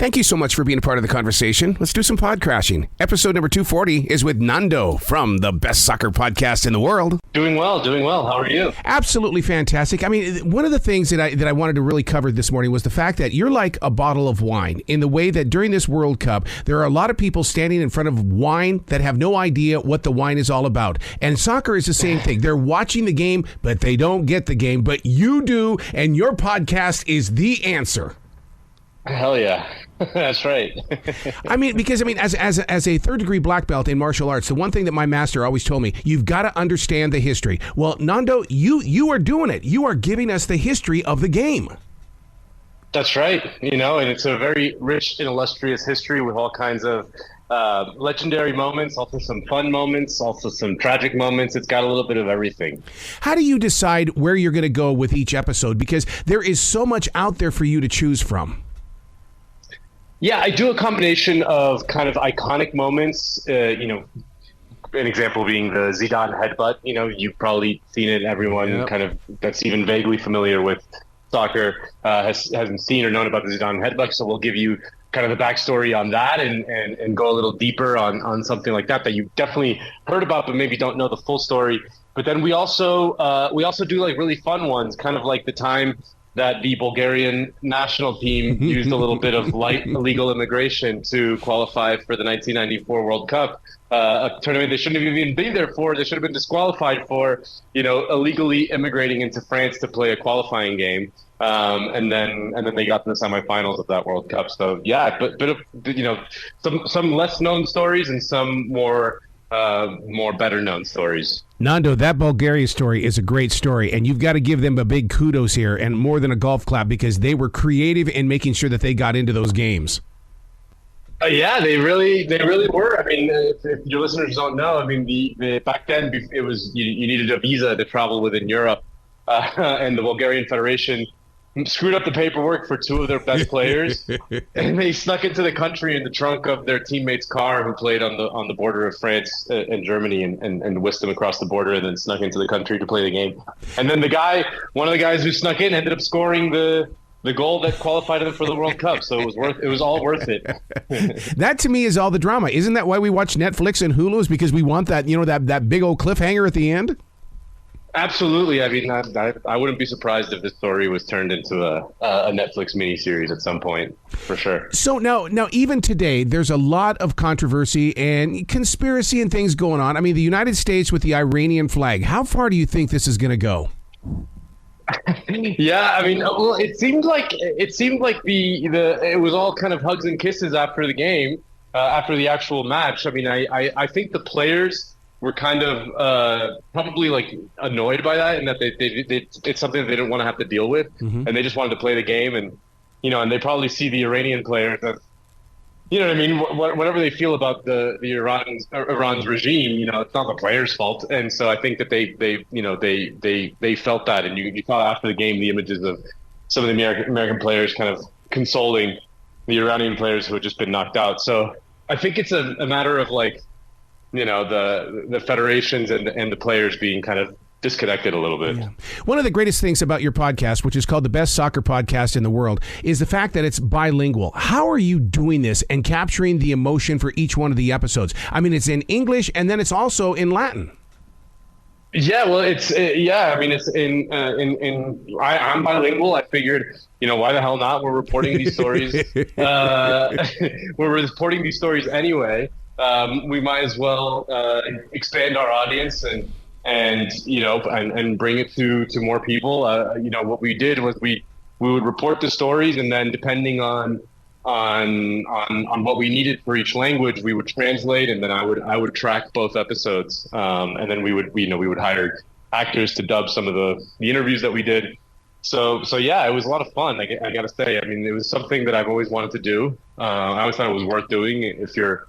Thank you so much for being a part of the conversation. Let's do some pod crashing. Episode number 240 is with Nando from the best soccer podcast in the world. Doing well. How are you? Absolutely fantastic. I mean, one of the things that I wanted to really cover this morning was the fact that you're like a bottle of wine in the way that during this World Cup, there are a lot of people standing in front of wine that have no idea what the wine is all about. And soccer is the same thing. They're watching the game, but they don't get the game. But you do, and your podcast is the answer. Hell yeah. That's right. As a third-degree black belt in martial arts, the one thing that my master always told me, you've got to understand the history. Well, Nando, you are doing it. You are giving us the history of the game. That's right. And it's a very rich and illustrious history with all kinds of legendary moments, also some fun moments, also some tragic moments. It's got a little bit of everything. How do you decide where you're going to go with each episode? Because there is so much out there for you to choose from. Yeah, I do a combination of kind of iconic moments, an example being the Zidane headbutt. You've probably seen it. Everyone kind of that's even vaguely familiar with soccer hasn't seen or known about the Zidane headbutt. So we'll give you kind of the backstory on that and go a little deeper on something like that you definitely heard about, but maybe don't know the full story. But then we also do like really fun ones, kind of like the time that the Bulgarian national team used a little bit of light illegal immigration to qualify for the 1994 World Cup, a tournament they shouldn't have even been there for. They should have been disqualified for, illegally immigrating into France to play a qualifying game. And then they got to the semifinals of that World Cup. So yeah, but some less known stories and some more better known stories. Nando, that Bulgaria story is a great story, and you've got to give them a big kudos here, and more than a golf clap, because they were creative in making sure that they got into those games. Yeah, they really were. I mean, if your listeners don't know, I mean, the back then it was you needed a visa to travel within Europe, and the Bulgarian Federation screwed up the paperwork for two of their best players, and they snuck into the country in the trunk of their teammate's car who played on the border of France and Germany, and whisked them across the border and then snuck into the country to play the game. And then one of the guys who snuck in ended up scoring the goal that qualified them for the World Cup. So it was all worth it. That to me is all the drama. Isn't that why we watch Netflix and Hulu? Is because we want that, that big old cliffhanger at the end? Absolutely. I mean, I wouldn't be surprised if this story was turned into a Netflix miniseries at some point, for sure. So now, even today, there's a lot of controversy and conspiracy and things going on. I mean, the United States with the Iranian flag. How far do you think this is going to go? Yeah, I mean, well, it seemed like it was all kind of hugs and kisses after the game, after the actual match. I mean, I think the players were kind of probably like annoyed by that, and that it's something that they didn't want to have to deal with, and they just wanted to play the game, and and they probably see the Iranian players as, what I mean, whatever they feel about the Iran's regime, it's not the players' fault, and so I think that they felt that, and you saw after the game the images of some of the American players kind of consoling the Iranian players who had just been knocked out. So I think it's a matter of like, the federations and the players being kind of disconnected a little bit. Yeah. One of the greatest things about your podcast, which is called the best soccer podcast in the world, is the fact that it's bilingual. How are you doing this and capturing the emotion for each one of the episodes? I mean, it's in English and then it's also in Latin. Yeah, well, it's I mean, it's I'm bilingual. I figured, why the hell not? We're reporting these stories. We're reporting these stories anyway. We might as well expand our audience and bring it to more people. What we did was we would report the stories, and then depending on what we needed for each language, we would translate, and then I would track both episodes, and then we would hire actors to dub some of the interviews that we did. So yeah, it was a lot of fun. I gotta say, I mean, it was something that I've always wanted to do. I always thought it was worth doing if you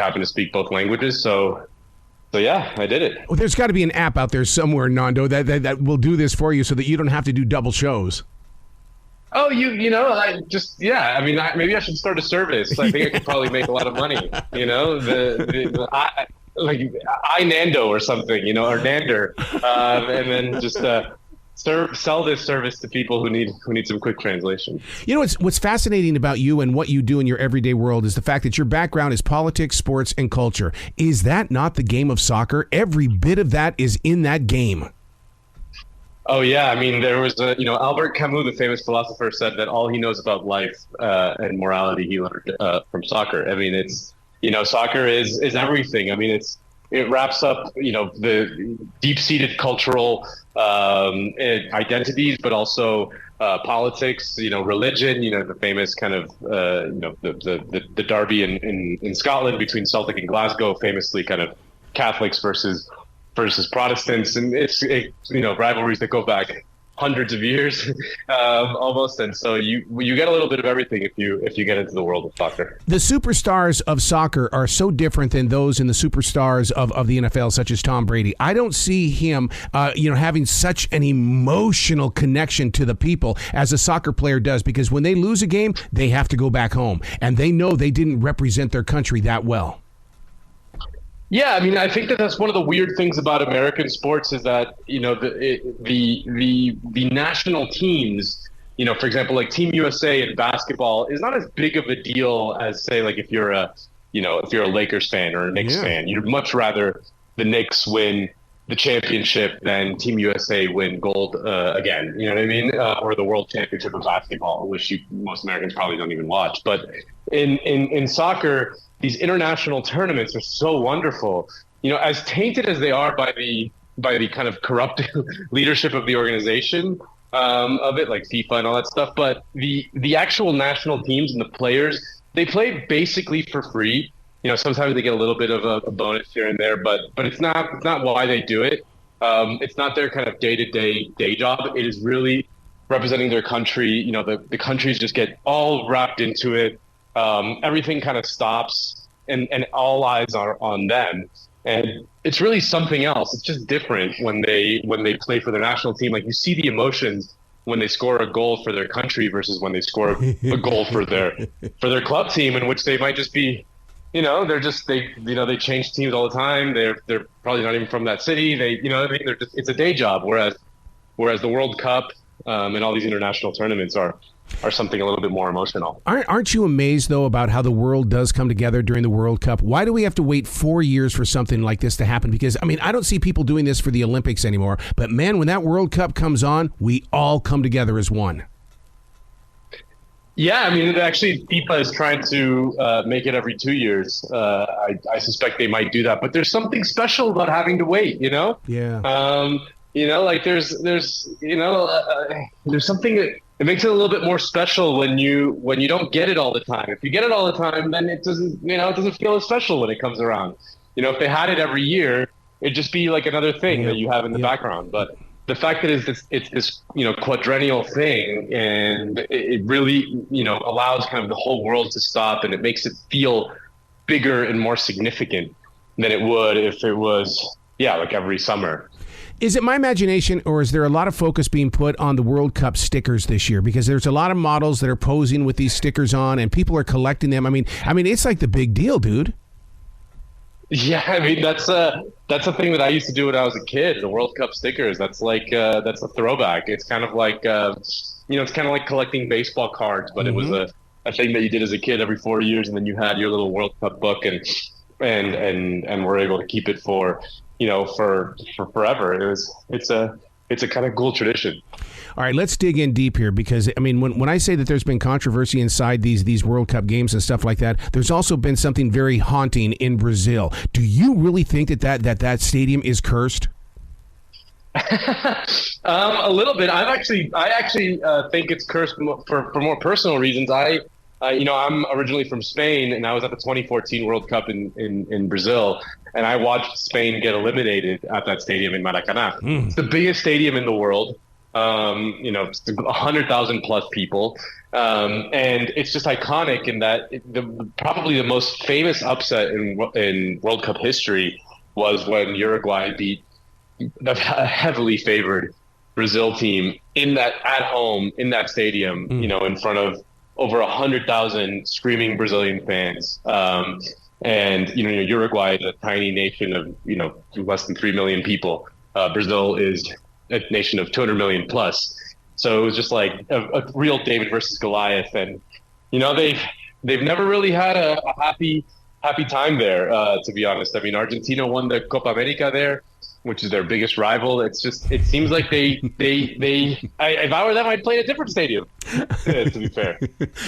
happen to speak both languages. So yeah, I did it. Well, there's got to be an app out there somewhere, Nando, that will do this for you so that you don't have to do double shows. Oh, maybe I should start a service. I think I could probably make a lot of money. Like Nando or something, or Nander, and then just sell this service to people who need some quick translation. You know, what's fascinating about you and what you do in your everyday world is the fact that your background is politics, sports, and culture. Is that not the game of soccer? Every bit of that is in that game. Oh yeah, I mean, there was Albert Camus, the famous philosopher, said that all he knows about life and morality he learned from soccer. I mean, it's soccer is everything. I mean, it wraps up the deep-seated cultural identities, but also politics. Religion. The famous kind of the derby in Scotland between Celtic and Glasgow, famously kind of Catholics versus Protestants, and it's rivalries that go back hundreds of years almost, and so you get a little bit of everything if you get into the world of soccer. The superstars of soccer are so different than those in the superstars of the NFL, such as Tom Brady. I don't see him having such an emotional connection to the people as a soccer player does, because when they lose a game, they have to go back home, and they know they didn't represent their country that well. Yeah, I mean, I think that's one of the weird things about American sports is that the national teams, for example, like Team USA in basketball is not as big of a deal as, say, like if you're a Lakers fan or a Knicks fan. You'd much rather the Knicks win the championship than Team USA win gold again. You know what I mean? Or the World Championship of basketball, which most Americans probably don't even watch. But in soccer, these international tournaments are so wonderful. As tainted as they are by the kind of corrupt leadership of the organization of it, like FIFA and all that stuff. But the actual national teams and the players, they play basically for free. Sometimes they get a little bit of a bonus here and there, but it's not why they do it. It's not their kind of day job. It is really representing their country. The countries just get all wrapped into it. Everything kind of stops and all eyes are on them. And it's really something else. It's just different when they play for their national team. Like, you see the emotions when they score a goal for their country versus when they score a goal for their club team, in which they might just be, they change teams all the time. They're probably not even from that city. It's a day job. Whereas the World Cup and all these international tournaments are something a little bit more emotional. Aren't you amazed, though, about how the world does come together during the World Cup? Why do we have to wait 4 years for something like this to happen? Because, I mean, I don't see people doing this for the Olympics anymore. But, man, when that World Cup comes on, we all come together as one. Yeah, I mean, actually, FIFA is trying to make it every 2 years. I suspect they might do that. But there's something special about having to wait, Yeah. Like there's something that it makes it a little bit more special when you don't get it all the time. If you get it all the time, then it doesn't feel as special when it comes around. If they had it every year, it'd just be like another thing that you have in the background. But the fact that it's this quadrennial thing, and it really allows kind of the whole world to stop, and it makes it feel bigger and more significant than it would if it was like every summer. Is it my imagination, or is there a lot of focus being put on the World Cup stickers this year? Because there's a lot of models that are posing with these stickers on, and people are collecting them. I mean, it's like the big deal, dude. Yeah, I mean, that's a thing that I used to do when I was a kid. The World Cup stickers. That's like that's a throwback. It's kind of like it's kind of like collecting baseball cards, but it was a thing that you did as a kid every 4 years, and then you had your little World Cup book, and were able to keep it for forever. It's a kind of cool tradition. All right, let's dig in deep here, because I mean, when I say that there's been controversy inside these World Cup games and stuff like that, there's also been something very haunting in Brazil. Do you really think that stadium is cursed? A little bit. I actually think it's cursed for more personal reasons. I'm originally from Spain, and I was at the 2014 World Cup in Brazil, and I watched Spain get eliminated at that stadium in Maracanã. It's the biggest stadium in the world. It's 100,000 plus people, and it's just iconic in that probably the most famous upset in World Cup history was when Uruguay beat the heavily favored Brazil team at home in that stadium, in front of over 100,000 screaming Brazilian fans. And Uruguay is a tiny nation of less than 3 million people. Brazil is a nation of 200 million plus. So it was just like a real David versus Goliath. And, they've never really had a happy time there, to be honest. I mean, Argentina won the Copa America there, which is their biggest rival. It seems like if I were them, I'd play in a different stadium, to be fair.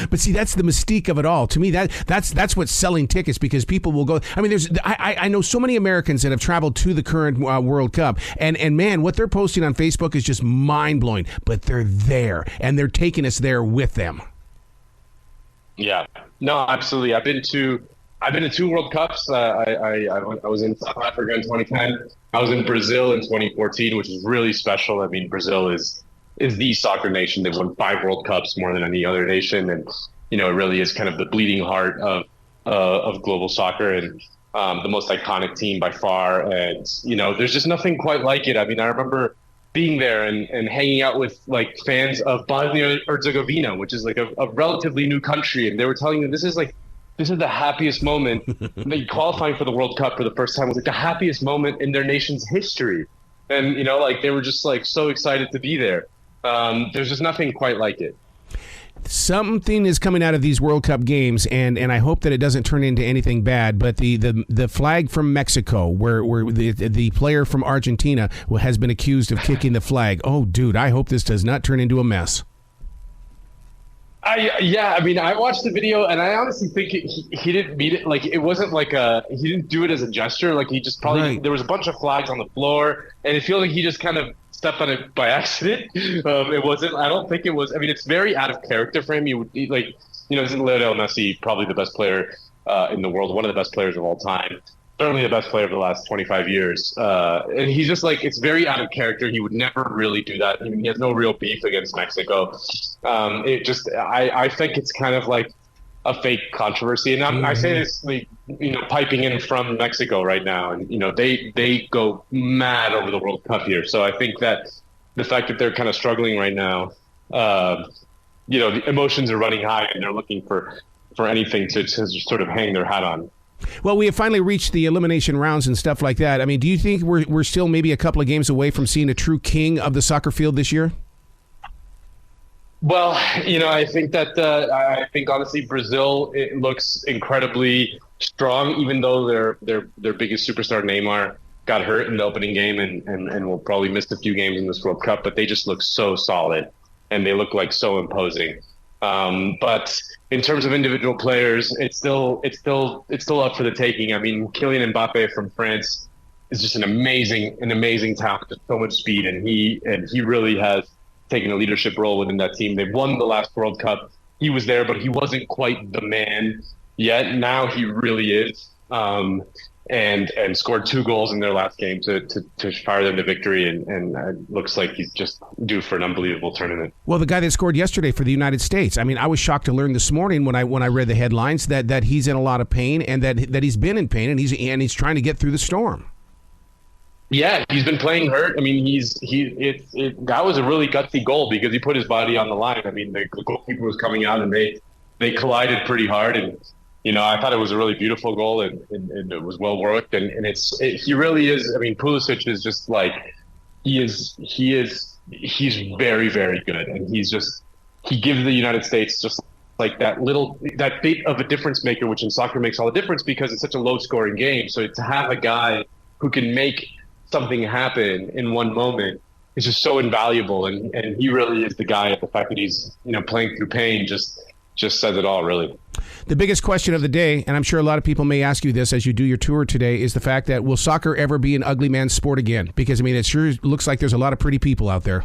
But see, that's the mystique of it all. To me, that's what's selling tickets, because people will go. I mean, I know so many Americans that have traveled to the current World Cup, and man, what they're posting on Facebook is just mind blowing. But they're there, and they're taking us there with them. Yeah, no, absolutely. I've been to 2 World Cups. I was in South Africa in 2010. I was in Brazil in 2014, which is really special. I mean, Brazil is the soccer nation. They've won 5 World Cups, more than any other nation, and it really is kind of the bleeding heart of global soccer, and the most iconic team by far. And there's just nothing quite like it. I mean, I remember being there and hanging out with like fans of Bosnia Herzegovina, which is like a relatively new country, and they were telling me this is the happiest moment. They qualifying for the World Cup for the first time was like the happiest moment in their nation's history, and they were just like so excited to be there. There's just nothing quite like it. Something is coming out of these World Cup games, and I hope that it doesn't turn into anything bad. But the flag from Mexico, where the player from Argentina has been accused of kicking the flag. Oh, dude, I hope this does not turn into a mess. I mean, I watched the video, and I honestly think he didn't mean it. Like, it wasn't like he didn't do it as a gesture. Like, he just probably Right. There was a bunch of flags on the floor, and it feels like he just kind of stepped on it by accident. It wasn't. I don't think it was. I mean, it's very out of character for him. Isn't Lionel Messi probably the best player in the world, one of the best players of all time? Certainly the best player of the last 25 years. And he's just like, it's very out of character. He would never really do that. I mean, he has no real beef against Mexico. I think it's kind of like a fake controversy. And I say this, piping in from Mexico right now. And, they go mad over the World Cup here. So I think that the fact that they're kind of struggling right now, the emotions are running high, and they're looking for anything to sort of hang their hat on. Well, we have finally reached the elimination rounds and stuff like that. I mean, do you think we're still maybe a couple of games away from seeing a true king of the soccer field this year? Well, I think that honestly Brazil, it looks incredibly strong, even though their biggest superstar Neymar got hurt in the opening game and will probably miss a few games in this World Cup. But they just look so solid, and they look like so imposing. But in terms of individual players, it's still up for the taking. I mean, Kylian Mbappe from France is just an amazing talent, just so much speed, and he really has taken a leadership role within that team. They've won the last World Cup. He was there, but he wasn't quite the man yet. Now he really is, and scored 2 goals in their last game to fire them to victory, and it looks like he's just due for an unbelievable tournament. Well, the guy that scored yesterday for the United States, I mean, I was shocked to learn this morning when I read the headlines that he's in a lot of pain, and that he's been in pain, and he's trying to get through the storm. Yeah, he's been playing hurt. I mean, that was a really gutsy goal because he put his body on the line. I mean, the goalkeeper was coming out, and they collided pretty hard, and I thought it was a really beautiful goal, and it was well worked, and he really is. I mean, Pulisic is just like he's very, very good, and he gives the United States just like that bit of a difference maker, which in soccer makes all the difference because it's such a low scoring game. So to have a guy who can make something happen in one moment is just so invaluable, and he really is the guy. The fact that he's playing through pain just says it all, really. The biggest question of the day, and I'm sure a lot of people may ask you this as you do your tour today, is the fact that will soccer ever be an ugly man's sport again? Because I mean, it sure looks like there's a lot of pretty people out there.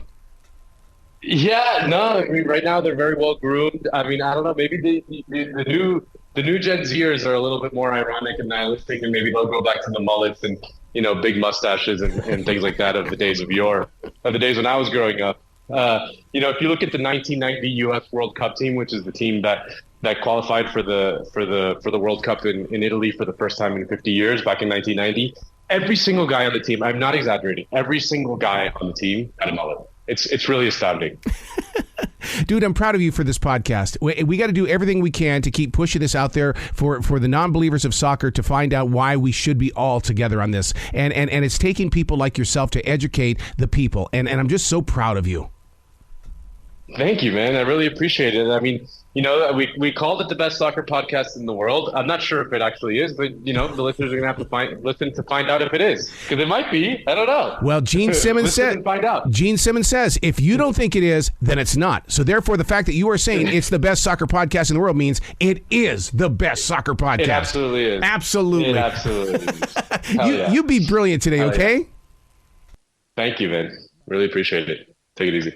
Yeah, no, I mean, right now they're very well groomed. I mean, I don't know, maybe the new Gen Zers are a little bit more ironic and nihilistic, and maybe they'll go back to the mullets and big mustaches and things like that of the days of yore, of the days when I was growing up. If you look at the 1990 U.S. World Cup team, which is the team that qualified for the World Cup in Italy for the first time in 50 years back in 1990, every single guy on the team, I'm not exaggerating, every single guy on the team had a mullet. It's really astounding. Dude, I'm proud of you for this podcast. We got to do everything we can to keep pushing this out there for the non-believers of soccer to find out why we should be all together on this. And it's taking people like yourself to educate the people. And I'm just so proud of you. Thank you, man. I really appreciate it. I mean, we called it the best soccer podcast in the world. I'm not sure if it actually is, but the listeners are going to have to listen to find out if it is, because it might be. I don't know. Well, Gene Simmons said. Find out. Gene Simmons says, if you don't think it is, then it's not. So therefore, the fact that you are saying it's the best soccer podcast in the world means it is the best soccer podcast. It absolutely is. Absolutely. It absolutely is. You be brilliant today, okay? Yeah. Thank you, man. Really appreciate it. Take it easy.